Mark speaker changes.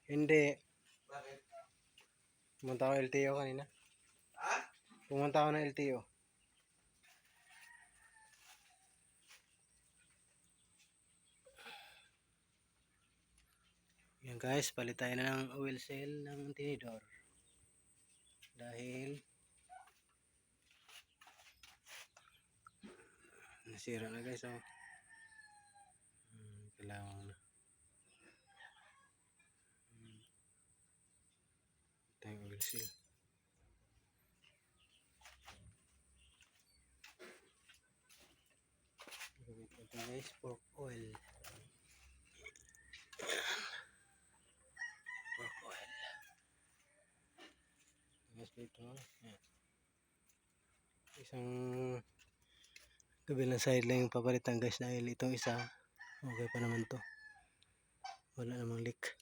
Speaker 1: Hindi.
Speaker 2: Bakit?
Speaker 1: Pumunta ako ng LTO kanina.
Speaker 2: Ha?
Speaker 1: Pumunta ako ng LTO. Yan guys, palit tayo na ng oil cell ng tinidor. Dahil nasira na guys, oh. Kailangan na. Ito yung oil seal. Ito guys, pork oil. Pork oil. Guys, dito. Yan. Isang kabilang side lang yung papalitan guys dahil itong isa okay pa naman to. Wala namang leak.